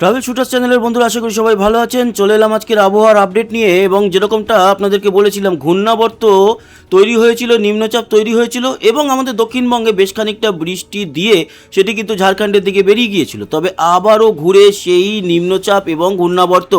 Travel shooters চ্যানেলের বন্ধুরা আশা করি সবাই ভালো আছেন। চলে এলাম আজকের আবহাওয়ার আপডেট নিয়ে, এবং যেরকমটা আপনাদেরকে বলেছিলাম ঘূর্ণাবর্ত তৈরি হয়েছিল, নিম্নচাপ তৈরি হয়েছিল এবং আমাদের দক্ষিণবঙ্গে বেশ খানিকটা বৃষ্টি দিয়ে সেটি কিন্তু ঝাড়খণ্ডের দিকে বেরিয়ে গিয়েছিল। তবে আবারও ঘুরে সেই নিম্নচাপ এবং ঘূর্ণাবর্ত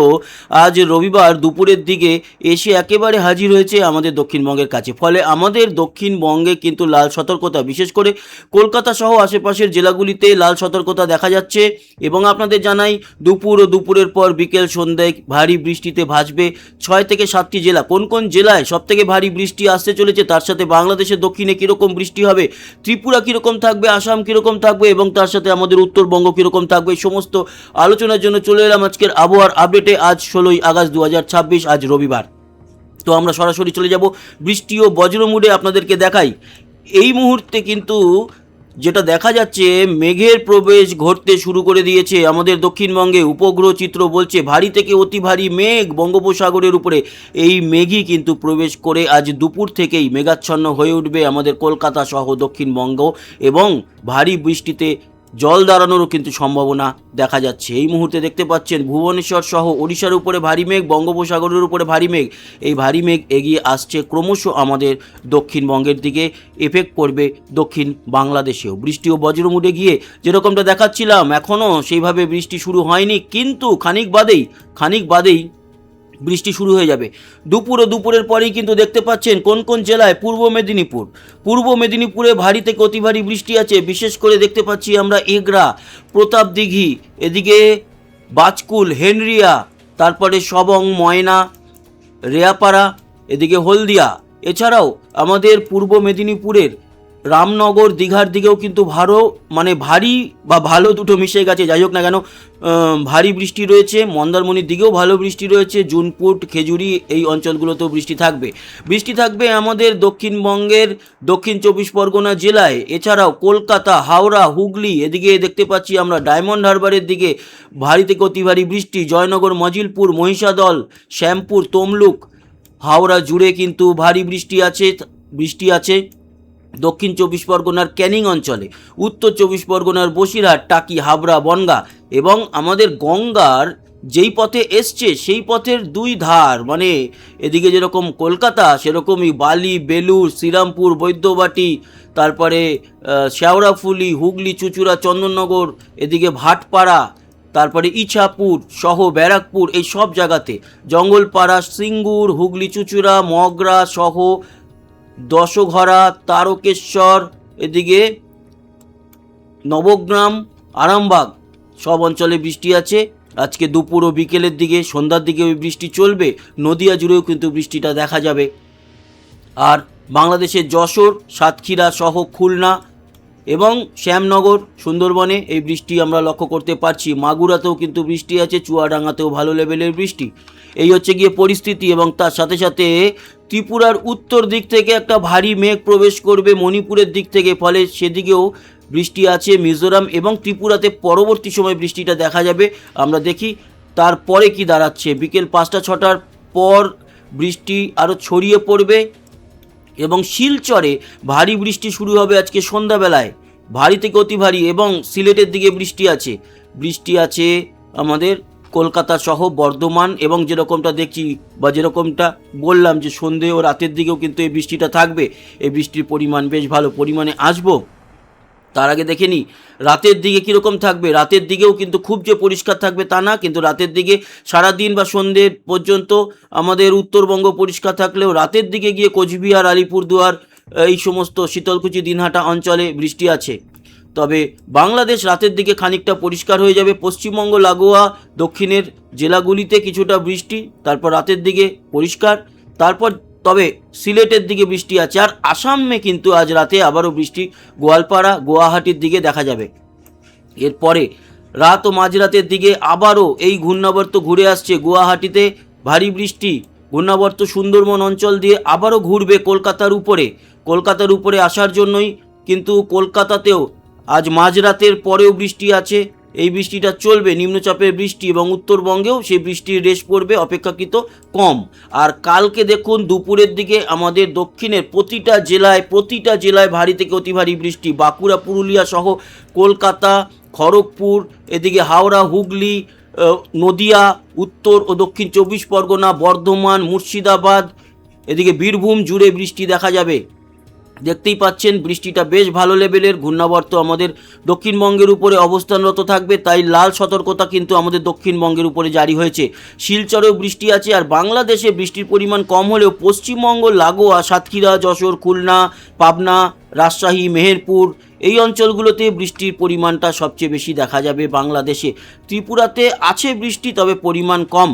আজ রবিবার দুপুরের দিকে এসে একেবারে হাজির হয়েছে আমাদের দক্ষিণবঙ্গের কাছে। ফলে আমাদের দক্ষিণবঙ্গে কিন্তু লাল সতর্কতা, বিশেষ করে কলকাতা সহ আশেপাশের জেলাগুলিতে লাল সতর্কতা দেখা যাচ্ছে। এবং আপনাদের জানাই দুপুর ও দুপুরের পর বিকেল সন্ধ্যায় ভারী বৃষ্টিতে ভাসবে 6 থেকে 7টি জেলা। কোন কোন জেলায় সবথেকে ভারী বৃষ্টি আসতে চলেছে, তার সাথে বাংলাদেশের দক্ষিণে কীরকম বৃষ্টি হবে, ত্রিপুরা কীরকম থাকবে, আসাম কীরকম থাকবে এবং তার সাথে আমাদের উত্তরবঙ্গ কীরকম থাকবে, এই সমস্ত আলোচনার জন্য চলে এলাম আজকের আবহাওয়ার আপডেটে। আজ 16ই আগস্ট 2026, আজ রবিবার। তো আমরা সরাসরি চলে যাব বৃষ্টি ও বজ্র মুডে। আপনাদেরকে দেখাই এই মুহূর্তে কিন্তু যেটা দেখা যাচ্ছে, মেঘের প্রবেশ ঘটতে শুরু করে দিয়েছে আমাদের দক্ষিণবঙ্গে। উপগ্রহ চিত্র বলছে ভারী থেকে অতি ভারী মেঘ বঙ্গোপসাগরের উপরে। এই মেঘই কিন্তু প্রবেশ করে আজ দুপুর থেকেই মেঘাচ্ছন্ন হয়ে উঠবে আমাদের কলকাতা সহ দক্ষিণবঙ্গ, এবং ভারী বৃষ্টিতে জল দাঁড়ানোরও কিন্তু সম্ভাবনা দেখা যাচ্ছে। এই মুহূর্তে দেখতে পাচ্ছেন ভুবনেশ্বর সহ ওড়িশার উপরে ভারী মেঘ, বঙ্গোপসাগরের উপরে ভারী মেঘ। এই ভারী মেঘ এগিয়ে আসছে ক্রমশ আমাদের দক্ষিণবঙ্গের দিকে, এফেক্ট করবে দক্ষিণ বাংলাদেশেও। বৃষ্টি ও বজ্রমুডে গিয়ে যেরকমটা দেখাচ্ছিলাম, এখনও সেইভাবে বৃষ্টি শুরু হয়নি, কিন্তু খানিক বাদেই বৃষ্টি শুরু হয়ে যাবে। দুপুর ও দুপুরের পরেই কিন্তু দেখতে পাচ্ছেন কোন কোন জেলায়। পূর্ব মেদিনীপুরে ভারী থেকে অতি ভারী বৃষ্টি আছে। বিশেষ করে দেখতে পাচ্ছি আমরা এগরা, প্রতাপদিঘি, এদিকে বাজকুল, হেনরিয়া, তারপরে সবং, ময়না, রেয়াপাড়া, এদিকে হলদিয়া। এছাড়াও আমাদের পূর্ব মেদিনীপুরের রামনগর, দীঘার দিকেও কিন্তু ভারী বা ভালো দুটো মিশে গেছে, যাই হোক না কেন ভারী বৃষ্টি রয়েছে। মন্দারমণির দিকেও ভালো বৃষ্টি রয়েছে, জুনপুট, খেজুরি, এই অঞ্চলগুলোতেও বৃষ্টি থাকবে আমাদের দক্ষিণবঙ্গের দক্ষিণ 24 পরগনা জেলায়। এছাড়াও কলকাতা, হাওড়া, হুগলি, এদিকে দেখতে পাচ্ছি আমরা ডায়মন্ড হারবারের দিকে ভারী থেকে অতি ভারী বৃষ্টি। জয়নগর, মজিলপুর, মহিষাদল, শ্যামপুর, তমলুক, হাওড়া জুড়ে কিন্তু ভারী বৃষ্টি আছে। দক্ষিণ 24 পরগনার ক্যানিং অঞ্চলে, উত্তর 24 পরগনার বসিরহাট, টাকি, হাবড়া, বনগাঁ, এবং আমাদের গঙ্গার যেই পথে এসছে সেই পথের দুই ধার, এদিকে যেরকম কলকাতা সেরকমই বালি, বেলুর, শ্রীরামপুর, বৈদ্যবাটি, তারপরে শেওড়াফুলি, হুগলি, চুঁচুড়া, চন্দননগর, এদিকে ভাটপাড়া, তারপরে ইছাপুর সহ ব্যারাকপুর, এই সব জায়গাতে, জঙ্গলপাড়া, সিঙ্গুর, হুগলি, চুঁচুড়া, মগরা সহ দশঘরা, তারকেশ্বর, এদিকে নবগ্রাম, আরামবাগ, সব অঞ্চলে বৃষ্টি আছে। আজকে দুপুর ও বিকেলের দিকে, সন্ধ্যার দিকে ওই বৃষ্টি চলবে। নদিয়া জুড়েও কিন্তু বৃষ্টিটা দেখা যাবে। আর বাংলাদেশের যশোর, সাতক্ষীরা সহ খুলনা এবং শ্যামনগর, সুন্দরবনে এই বৃষ্টি আমরা লক্ষ্য করতে পারছি। মাগুরাতেও কিন্তু বৃষ্টি আছে, চুয়াডাঙ্গাতেও ভালো লেভেলের বৃষ্টি। এই হচ্ছে গিয়ে পরিস্থিতি। এবং তার সাথে সাথে ত্রিপুরার উত্তর দিক থেকে একটা ভারী মেঘ প্রবেশ করবে মণিপুরের দিক থেকে, ফলে সেদিকেও বৃষ্টি আছে। মিজোরাম এবং ত্রিপুরাতে পরবর্তী সময় বৃষ্টিটা দেখা যাবে। আমরা দেখি তারপরে কি দাঁড়াচ্ছে। বিকেল 5টা-6টার পর বৃষ্টি আরও ছড়িয়ে পড়বে এবং শিলচরে ভারী বৃষ্টি শুরু হবে আজকে সন্ধ্যাবেলায়, ভারী থেকে অতি ভারী। এবং সিলেটের দিকে বৃষ্টি আছে আমাদের কলকাতা সহ বর্ধমান, এবং যেরকমটা দেখছি বা যেরকমটা বললাম যে সন্ধে ও রাতের দিকেও কিন্তু এই বৃষ্টিটা থাকবে। এই বৃষ্টির পরিমাণ বেশ ভালো পরিমাণে আসবো। তার আগে দেখে নিই রাতের দিকে কীরকম থাকবে। রাতের দিকেও কিন্তু খুব যে পরিষ্কার থাকবে তা না, কিন্তু রাতের দিকে সারাদিন বা সন্ধ্যে পর্যন্ত আমাদের উত্তরবঙ্গ পরিষ্কার থাকলেও রাতের দিকে গিয়ে কোচবিহার, আলিপুরদুয়ার, এই সমস্ত শীতলকুচি, দিনহাটা অঞ্চলে বৃষ্টি আছে। তবে বাংলাদেশ রাতের দিকে খানিকটা পরিষ্কার হয়ে যাবে। পশ্চিমবঙ্গ লাগোয়া দক্ষিণের জেলাগুলিতে কিছুটা বৃষ্টি, তারপর রাতের দিকে পরিষ্কার। তবে সিলেটের দিকে বৃষ্টি আছে। আর আসামে কিন্তু আজ রাতে আবারও বৃষ্টি গোয়ালপাড়া, গুয়াহাটির দিকে দেখা যাবে। এরপরে রাত ও মাঝরাতের দিকে আবারও এই ঘূর্ণাবর্ত ঘুরে আসছে গুয়াহাটিতে ভারী বৃষ্টি। ঘূর্ণাবর্ত সুন্দরবন অঞ্চল দিয়ে আবারও ঘুরবে কলকাতার উপরে আসার জন্যই কিন্তু কলকাতাতেও আজ মাঝরাতের পরেও বৃষ্টি আছে। এই বৃষ্টিটা চলবে, নিম্নচাপের বৃষ্টি, এবং উত্তরবঙ্গেও সেই বৃষ্টির রেশ পড়বে অপেক্ষাকৃত কম। আর কালকে দেখুন দুপুরের দিকে আমাদের দক্ষিণের প্রতিটা জেলায় ভারী থেকে অতি ভারী বৃষ্টি। বাঁকুড়া, পুরুলিয়া সহ কলকাতা, খড়গপুর, এদিকে হাওড়া, হুগলি, নদিয়া, উত্তর ও দক্ষিণ 24 পরগনা, বর্ধমান, মুর্শিদাবাদ, এদিকে বীরভূম জুড়ে বৃষ্টি দেখা যাবে। দেখতেই পাচ্ছেন বৃষ্টিটা বেশ ভালো লেভেলের। ঘূর্ণাবর্ত আমাদের দক্ষিণবঙ্গের উপরে অবস্থানরত থাকবে, তাই লাল সতর্কতা কিন্তু আমাদের দক্ষিণবঙ্গের উপরে জারি হয়েছে। শিলচরেও বৃষ্টি আছে। আর বাংলাদেশে বৃষ্টির পরিমাণ কম হলেও পশ্চিমবঙ্গ লাগোয়া সাতক্ষীরা, যশোর, খুলনা, পাবনা, রাজশাহী, মেহেরপুর এই অঞ্চলগুলোতে বৃষ্টির পরিমাণটা সবচেয়ে বেশি দেখা যাবে বাংলাদেশে। ত্রিপুরাতে আছে বৃষ্টি, তবে পরিমাণ কম।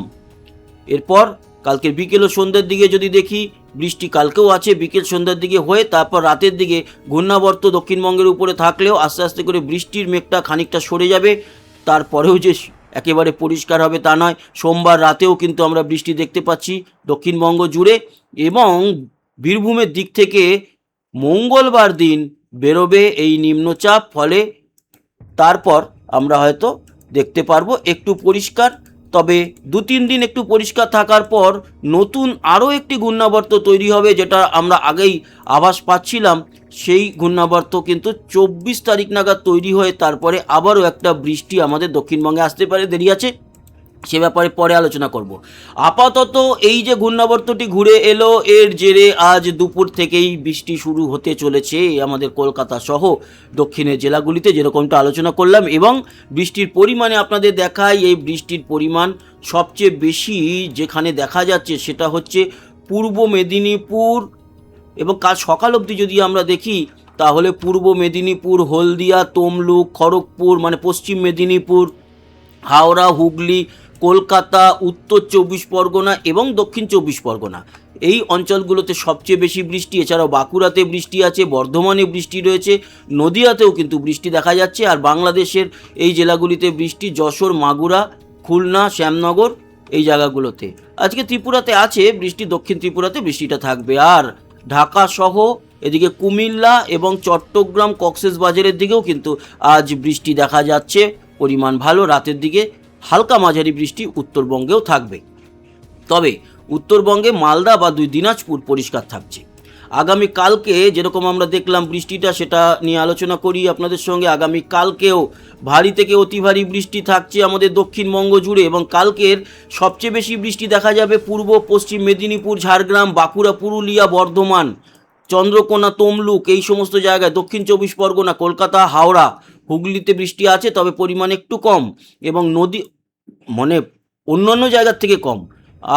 এরপর কালকের বিকেল ও সন্ধ্যের দিকে যদি দেখি, বৃষ্টি কালকেও আছে বিকেল সন্ধ্যার দিকে হয়ে, তারপর রাতের দিকে ঘূর্ণাবর্ত দক্ষিণবঙ্গের উপরে থাকলেও আস্তে আস্তে করে বৃষ্টির মেঘটা খানিকটা সরে যাবে। তারপরেও যে একেবারে পরিষ্কার হবে তা নয়। সোমবার রাতেও কিন্তু আমরা বৃষ্টি দেখতে পাচ্ছি দক্ষিণবঙ্গ জুড়ে। এবং বীরভূমের দিক থেকে মঙ্গলবার দিন বেরোবে এই নিম্নচাপ, ফলে তারপর আমরা হয়তো দেখতে পারবো একটু পরিষ্কার। তবে 2-3 দিন একটু পরিষ্কার থাকার পর নতুন আরও একটি ঘূর্ণাবর্ত তৈরি হবে, যেটা আমরা আগেই আভাস পাচ্ছিলাম। সেই ঘূর্ণাবর্ত কিন্তু 24 তারিখ নাগাদ তৈরি হয়ে তারপরে আবারও একটা বৃষ্টি আমাদের দক্ষিণবঙ্গে আসতে পারে, দেরি আছে, সে ব্যাপারে পরে আলোচনা করব। আপাতত এই যে ঘূর্ণাবর্তটি ঘুরে এলো, এর জেরে আজ দুপুর থেকেই বৃষ্টি শুরু হতে চলেছে আমাদের কলকাতা সহ দক্ষিণের জেলাগুলিতে, যেরকমটা আলোচনা করলাম। এবং বৃষ্টির পরিমাণে আপনাদের দেখাই, এই বৃষ্টির পরিমাণ সবচেয়ে বেশি যেখানে দেখা যাচ্ছে সেটা হচ্ছে পূর্ব মেদিনীপুর। এবং কাল সকাল অবধি যদি আমরা দেখি, তাহলে পূর্ব মেদিনীপুর, হলদিয়া, তমলুক, খড়গপুর মানে পশ্চিম মেদিনীপুর, হাওড়া, হুগলি, কলকাতা, উত্তর 24 পরগনা এবং দক্ষিণ 24 পরগনা এই অঞ্চলগুলোতে সবচেয়ে বেশি বৃষ্টি। এছাড়াও বাঁকুড়াতে বৃষ্টি আছে, বর্ধমানে বৃষ্টি রয়েছে, নদিয়াতেও কিন্তু বৃষ্টি দেখা যাচ্ছে। আর বাংলাদেশের এই জেলাগুলিতে বৃষ্টি যশোর, মাগুরা, খুলনা, শ্যামনগর এই জায়গাগুলোতে। আজকে ত্রিপুরাতে আছে বৃষ্টি, দক্ষিণ ত্রিপুরাতে বৃষ্টিটা থাকবে। আর ঢাকা সহ এদিকে কুমিল্লা এবং চট্টগ্রাম, কক্সবাজারের দিকেও কিন্তু আজ বৃষ্টি দেখা যাচ্ছে, পরিমাণ ভালো। রাতের দিকে হালকা মাঝারি বৃষ্টি উত্তরবঙ্গেও থাকবে। তবে উত্তরবঙ্গে মালদা বা দিনাজপুর পরিষ্কার থাকছে। আগামী কালকে যেরকম আমরা দেখলাম বৃষ্টিটা, সেটা নিয়ে আলোচনা করি আপনাদের সঙ্গে। আগামী কালকেও ভারী থেকে অতি ভারী বৃষ্টি থাকছে আমাদের দক্ষিণবঙ্গ জুড়ে। এবং কালকের সবচেয়ে বেশি বৃষ্টি দেখা যাবে পূর্ব পশ্চিম মেদিনীপুর, ঝাড়গ্রাম, বাঁকুড়া, পুরুলিয়া, বর্ধমান, চন্দ্রকোনা, তমলুক এই সমস্ত জায়গায়। দক্ষিণ 24 পরগনা, কলকাতা, হাওড়া, হুগলিতে বৃষ্টি আছে, তবে পরিমাণ একটু কম। এবং অন্যান্য জায়গার থেকে কম।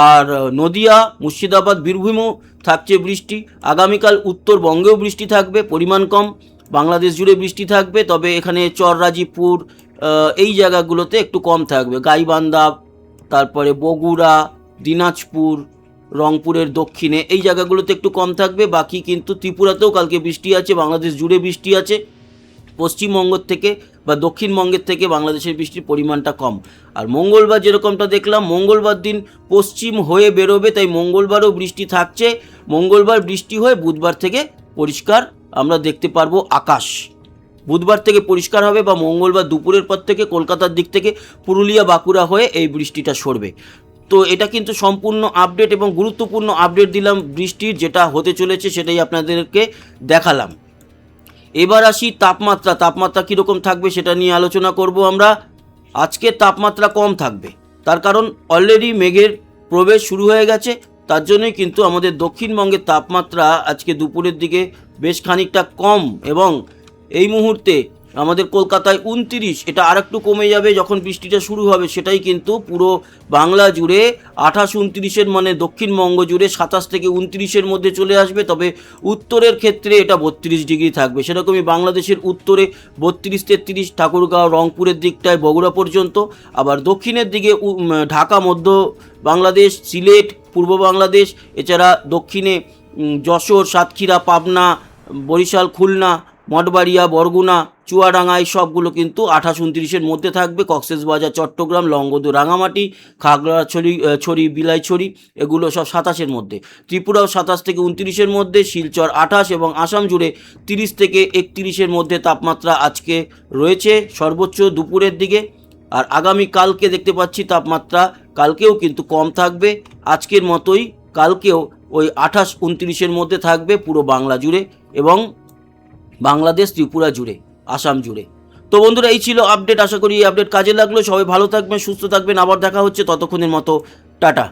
আর নদিয়া, মুর্শিদাবাদ, বীরভূমেও থাকছে বৃষ্টি। আগামীকাল উত্তরবঙ্গেও বৃষ্টি থাকবে, পরিমাণ কম। বাংলাদেশ জুড়ে বৃষ্টি থাকবে, তবে এখানে চররাজিপুর এই জায়গাগুলোতে একটু কম থাকবে। গাইবান্ধা, তারপরে বগুড়া, দিনাজপুর, রংপুরের দক্ষিণে এই জায়গাগুলোতে একটু কম থাকবে। বাকি কিন্তু ত্রিপুরাতেও কালকে বৃষ্টি আছে, বাংলাদেশ জুড়ে বৃষ্টি আছে। পশ্চিমবঙ্গ থেকে বা দক্ষিণবঙ্গের থেকে বাংলাদেশের বৃষ্টির পরিমাণটা কম। আর মঙ্গলবার যেরকমটা দেখলাম, মঙ্গলবার দিন পশ্চিম হয়ে বেরোবে, তাই মঙ্গলবারও বৃষ্টি থাকছে। মঙ্গলবার বৃষ্টি হয়ে বুধবার থেকে পরিষ্কার আমরা দেখতে পারবো আকাশ। বুধবার থেকে পরিষ্কার হবে বা মঙ্গলবার দুপুরের পর থেকে কলকাতার দিক থেকে পুরুলিয়া, বাঁকুড়া হয়ে এই বৃষ্টিটা সরবে। তো এটা কিন্তু সম্পূর্ণ আপডেট এবং গুরুত্বপূর্ণ আপডেট দিলাম বৃষ্টির, যেটা হতে চলেছে সেটাই আপনাদেরকে দেখালাম। এবার আসি তাপমাত্রা কীরকম থাকবে সেটা নিয়ে আলোচনা করব আমরা। আজকে তাপমাত্রা কম থাকবে, তার কারণ অলরেডি মেঘের প্রবেশ শুরু হয়ে গেছে। তার জন্যই কিন্তু আমাদের দক্ষিণবঙ্গের তাপমাত্রা আজকে দুপুরের দিকে বেশ খানিকটা কম। এবং এই মুহূর্তে আমাদের কলকাতায় 29, এটা আর একটু কমে যাবে যখন বৃষ্টিটা শুরু হবে। সেটাই কিন্তু পুরো বাংলা জুড়ে 28-29 মানে দক্ষিণবঙ্গ জুড়ে 27 থেকে 29 মধ্যে চলে আসবে। তবে উত্তরের ক্ষেত্রে এটা 32 ডিগ্রি থাকবে। সেরকমই বাংলাদেশের উত্তরে 32-33, ঠাকুরগাঁও, রংপুরের দিকটায় বগুড়া পর্যন্ত। আবার দক্ষিণের দিকে ঢাকা, মধ্য বাংলাদেশ, সিলেট, পূর্ব বাংলাদেশ, এছাড়া দক্ষিণে যশোর, সাতক্ষীরা, পাবনা, বরিশাল, খুলনা, মঠবাড়িয়া, বরগুনা, চুয়াডাঙ্গা এই সবগুলো কিন্তু 28-29 মধ্যে থাকবে। কক্সবাজার, চট্টগ্রাম, লংগদু, রাঙামাটি, খাগড়াছড়ি, বিলাইছড়ি এগুলো সব 27 মধ্যে। ত্রিপুরাও 27 থেকে 29 মধ্যে, শিলচর 28 এবং আসাম জুড়ে 30 থেকে 31 মধ্যে তাপমাত্রা আজকে রয়েছে সর্বোচ্চ দুপুরের দিকে। আর আগামী কালকে দেখতে পাচ্ছি তাপমাত্রা কালকেও কিন্তু কম থাকবে, আজকের মতোই কালকেও ওই 28-29 মধ্যে থাকবে পুরো বাংলা জুড়ে এবং বাংলাদেশ, ত্রিপুরা জুড়ে, আসাম জুড়ে। তো বন্ধুরা, এই ছিল আপডেট। আশা করি এই আপডেট কাজে লাগলো। সবাই ভালো থাকবেন, সুস্থ থাকবেন। আবার দেখা হচ্ছে, ততক্ষণের মতো টাটা।